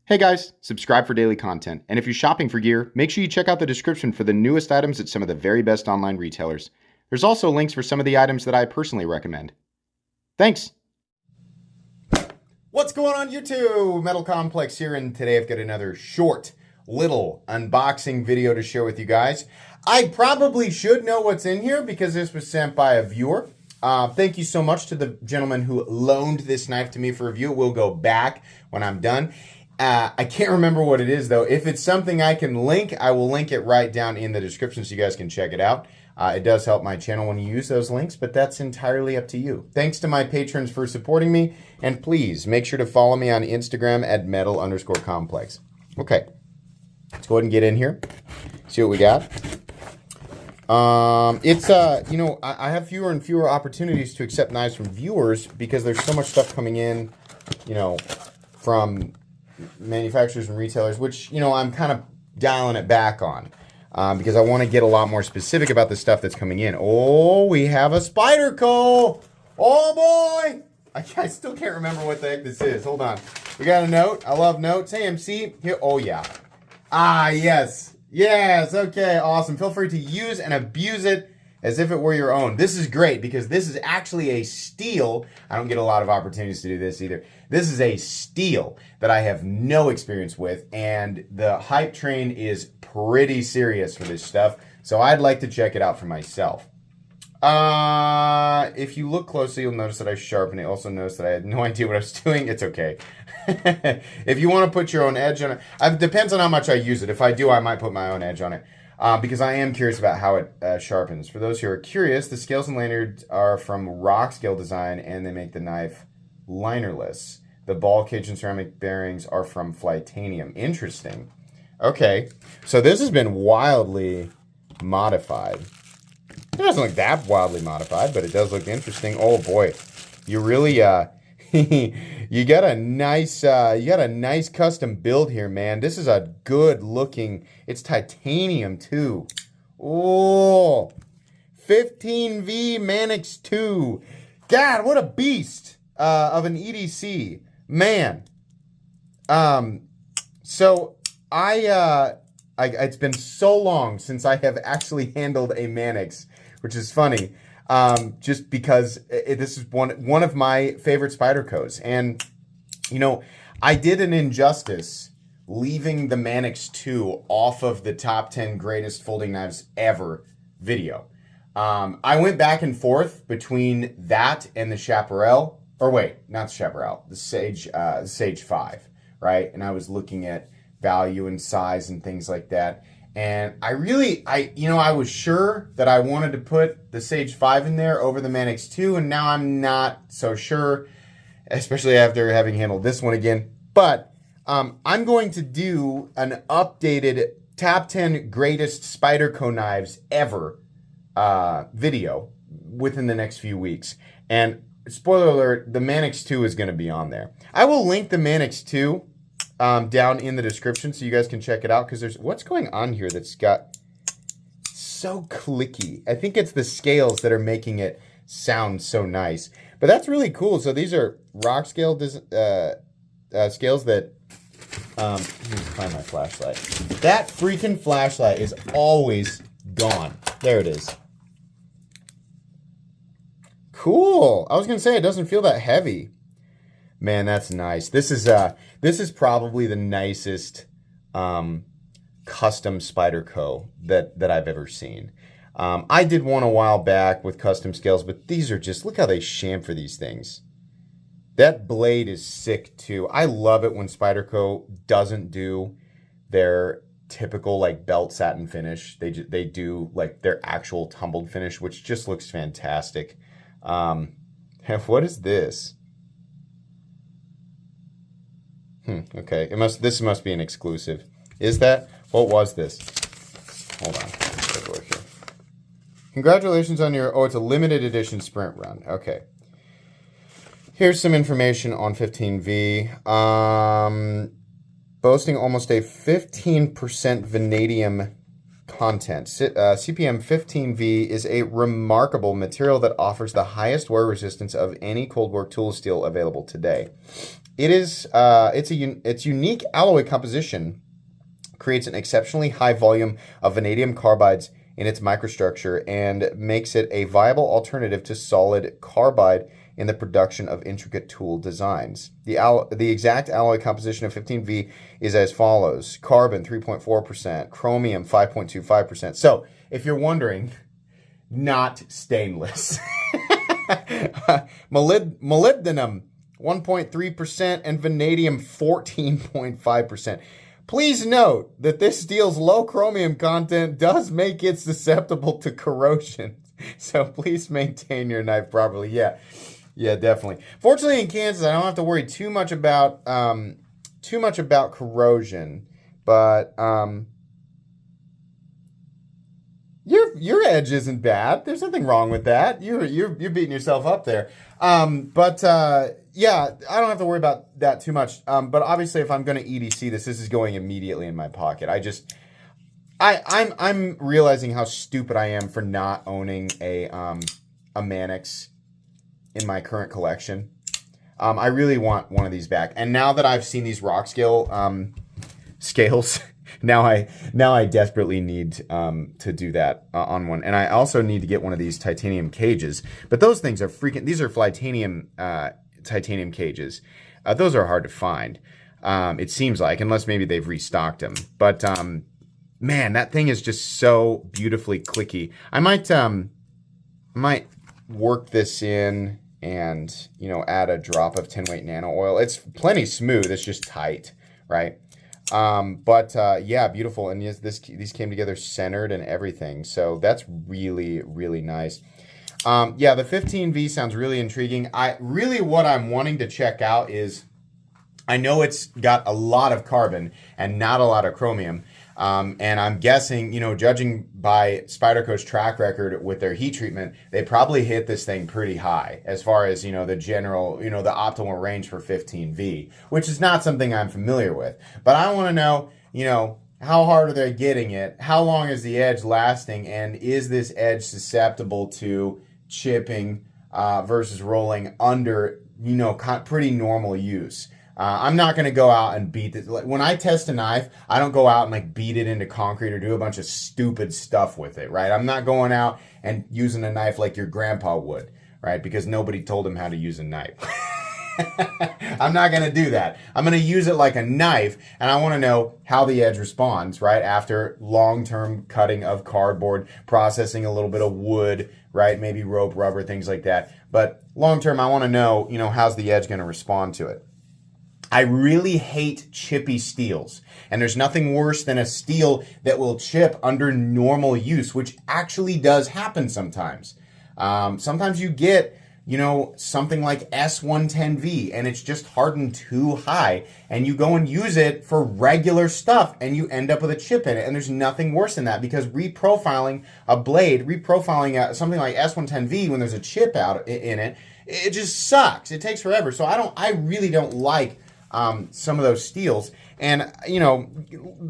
Hey guys, subscribe for daily content. And if you're shopping for gear, make sure you check out the description for the newest items at some of the very best online retailers. There's also links for some of the items that I personally recommend. Thanks! What's going on YouTube? Metal Complex here, and today I've got another short little unboxing video to share with you guys. I probably should know what's in here because this was sent by a viewer. Thank you so much to the gentleman who loaned this knife to me for review. It will go back when I'm done. I can't remember what it is though. If it's something I can link, I will link it right down in the description so you guys can check it out. It does help my channel when you use those links, but that's entirely up to you. Thanks to my patrons for supporting me, and please make sure to follow me on Instagram at metal_complex. Okay, let's go ahead and get in here, see what we got. You know, I have fewer and fewer opportunities to accept knives from viewers because there's so much stuff coming in, you know, from manufacturers and retailers, which, you know, I'm kind of dialing it back on because I want to get a lot more specific about the stuff that's coming in. Oh, we have a Spyderco. Oh boy, I still can't remember what the heck this is. Hold on, we got a note. I love notes. Hey MC, here. Oh yeah. Ah yes, okay, awesome. Feel free to use and abuse it as if it were your own. This is great because this is actually a steal. I don't get a lot of opportunities to do this either. This is a steal that I have no experience with, and the hype train is pretty serious for this stuff, so I'd like to check it out for myself. If you look closely, you'll notice that I sharpened it. Also notice that I had no idea what I was doing. It's okay. If you want to put your own edge on it, it depends on how much I use it. If I do, I might put my own edge on it. Because I am curious about how it sharpens. For those who are curious, the scales and lanyards are from Rock Scale Design, and they make the knife linerless. The ball cage and ceramic bearings are from Flytanium. Interesting. Okay, so this has been wildly modified. It doesn't look that wildly modified, but it does look interesting. Oh boy, you really you got a nice custom build here, man. This is a good looking. It's titanium too. Oh, 15V Manix 2. God, what a beast of an EDC, man. So it's been so long since I have actually handled a Manix, which is funny. Just because this is one of my favorite Spydercos. And, you know, I did an injustice leaving the Manix 2 off of the top 10 greatest folding knives ever video. I went back and forth between that and the Chaparral, or wait, not the Chaparral, the Sage 5, right? And I was looking at value and size and things like that. And I was sure that I wanted to put the Sage 5 in there over the Manix 2, and now I'm not so sure, especially after having handled this one again. But I'm going to do an updated top 10 greatest Spyderco knives ever video within the next few weeks. And spoiler alert, the Manix 2 is going to be on there. I will link the Manix 2 down in the description so you guys can check it out, because there's what's going on here that's got so clicky. I think it's the scales that are making it sound so nice, but that's really cool. So these are rock scale scales that let me find my flashlight. That freaking flashlight is always gone. There it is. Cool. I was gonna say it doesn't feel that heavy. Man, that's nice. This is probably the nicest custom Spyderco that I've ever seen. I did one a while back with custom scales, but these are just, look how they chamfer these things. That blade is sick too. I love it when Spyderco doesn't do their typical like belt satin finish. They do like their actual tumbled finish, which just looks fantastic. What is this? Okay, this must be an exclusive. Is that? What was this? Hold on. Let's take a look here. Congratulations on your, oh, it's a limited edition sprint run. Okay. Here's some information on 15V. Boasting almost a 15% vanadium content. CPM 15V is a remarkable material that offers the highest wear resistance of any cold work tool steel available today. Its unique alloy composition creates an exceptionally high volume of vanadium carbides in its microstructure and makes it a viable alternative to solid carbide in the production of intricate tool designs. The exact alloy composition of 15V is as follows: carbon 3.4%, chromium 5.25%. So, if you're wondering, not stainless. Molybdenum 1.3% and vanadium 14.5%. Please note that this steel's low chromium content does make it susceptible to corrosion. So please maintain your knife properly. Yeah, definitely. Fortunately, in Kansas, I don't have to worry too much about corrosion. But your edge isn't bad. There's nothing wrong with that. You're beating yourself up there. Yeah, I don't have to worry about that too much. But obviously, if I'm going to EDC this is going immediately in my pocket. I'm realizing how stupid I am for not owning a Manix in my current collection. I really want one of these back. And now that I've seen these rock scale scales, now I desperately need to do that on one. And I also need to get one of these titanium cages. But those things are these are titanium cages. Those are hard to find. It seems like, unless maybe they've restocked them. But man, that thing is just so beautifully clicky. I might work this in and, add a drop of 10 weight nano oil. It's plenty smooth. It's just tight, right? Yeah, beautiful. And yes, these came together centered and everything. So that's really, really nice. Yeah, the 15V sounds really intriguing. What I'm wanting to check out is, I know it's got a lot of carbon and not a lot of chromium. And I'm guessing, judging by Spyderco's track record with their heat treatment, they probably hit this thing pretty high as far as, the general, the optimal range for 15V, which is not something I'm familiar with. But I want to know, how hard are they getting it? How long is the edge lasting? And is this edge susceptible to chipping versus rolling under, pretty normal use? I'm not going to go out and beat this. When I test a knife, I don't go out and beat it into concrete or do a bunch of stupid stuff with it, right? I'm not going out and using a knife like your grandpa would, right? Because nobody told him how to use a knife. I'm not going to do that. I'm going to use it like a knife, and I want to know how the edge responds, right? After long-term cutting of cardboard, processing a little bit of wood, right? Maybe rope, rubber, things like that. But long-term, I want to know, how's the edge going to respond to it? I really hate chippy steels, and there's nothing worse than a steel that will chip under normal use, which actually does happen sometimes. Sometimes you get, something like S110V, and it's just hardened too high, and you go and use it for regular stuff, and you end up with a chip in it, and there's nothing worse than that, because reprofiling a blade, something like S110V when there's a chip out in it, it just sucks. It takes forever. So I really don't like some of those steels. And,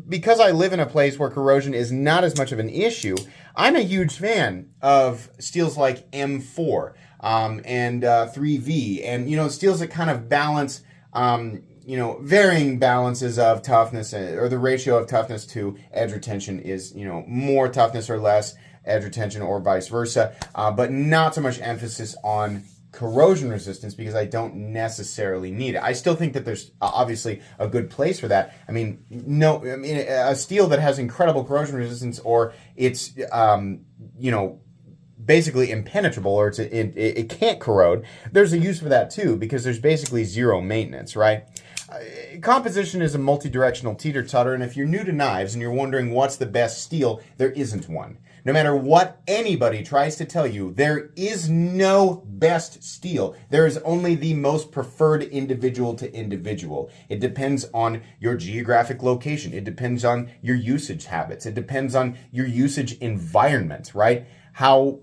because I live in a place where corrosion is not as much of an issue, I'm a huge fan of steels like M4 and 3V and, steels that kind of balance, varying balances of toughness, or the ratio of toughness to edge retention is, more toughness or less edge retention, or vice versa, but not so much emphasis on corrosion resistance, because I don't necessarily need it. I still think that there's obviously a good place for that. A steel that has incredible corrosion resistance, or it's basically impenetrable, or it can't corrode, there's a use for that too, because there's basically zero maintenance, right? Composition is a multi-directional teeter-totter, and if you're new to knives and you're wondering what's the best steel, there isn't one. No matter what anybody tries to tell you, there is no best steel. There is only the most preferred individual to individual. It depends on your geographic location. It depends on your usage habits. It depends on your usage environment, right? How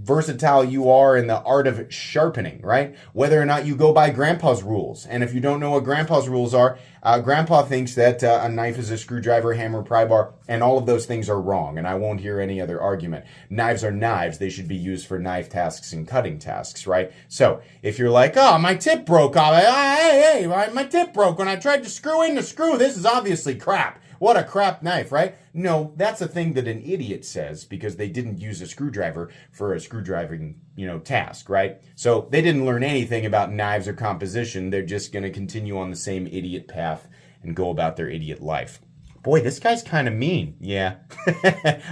versatile you are in the art of sharpening, right? Whether or not you go by grandpa's rules. And if you don't know what grandpa's rules are, grandpa thinks that a knife is a screwdriver, hammer, pry bar, and all of those things are wrong. And I won't hear any other argument. Knives are knives. They should be used for knife tasks and cutting tasks, right? So if you're like, oh, my tip broke, hey, my tip broke when I tried to screw in the screw. This is obviously crap. What a crap knife, right? No, that's a thing that an idiot says because they didn't use a screwdriver for a screwdriving, task, right? So they didn't learn anything about knives or composition. They're just going to continue on the same idiot path and go about their idiot life. Boy, this guy's kind of mean. Yeah,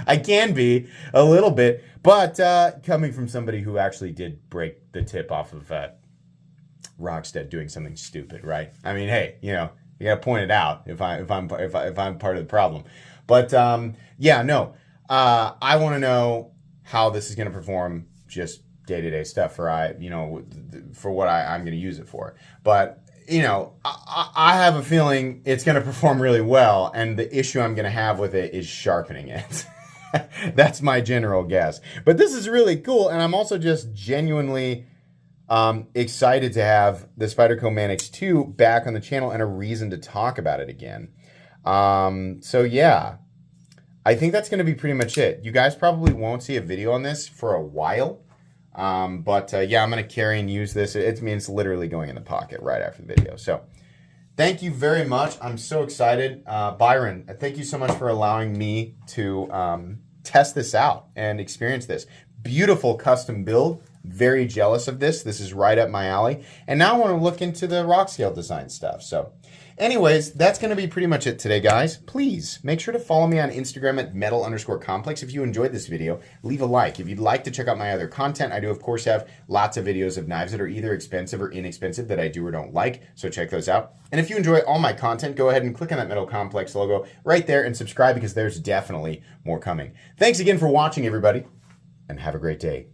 I can be a little bit, but coming from somebody who actually did break the tip off of Rockstead doing something stupid, right? I mean, hey, you gotta point it out if I'm part of the problem. But I want to know how this is gonna perform, just day-to-day stuff for what I'm gonna use it for. But I have a feeling it's gonna perform really well, and the issue I'm gonna have with it is sharpening it. That's my general guess. But this is really cool, and I'm also just genuinely excited to have the Spyderco Manix 2 back on the channel and a reason to talk about it again. So yeah, I think that's going to be pretty much it. You guys probably won't see a video on this for a while. I'm going to carry and use this. It's literally going in the pocket right after the video. So thank you very much. I'm so excited. Byron, thank you so much for allowing me to test this out and experience this. Beautiful custom build. Very jealous of this. This is right up my alley. And now I want to look into the rock scale design stuff. So anyways, that's going to be pretty much it today, guys. Please make sure to follow me on Instagram at metal_complex. If you enjoyed this video, leave a like. If you'd like to check out my other content, I do, of course, have lots of videos of knives that are either expensive or inexpensive that I do or don't like. So check those out. And if you enjoy all my content, go ahead and click on that Metal Complex logo right there and subscribe because there's definitely more coming. Thanks again for watching, everybody, and have a great day.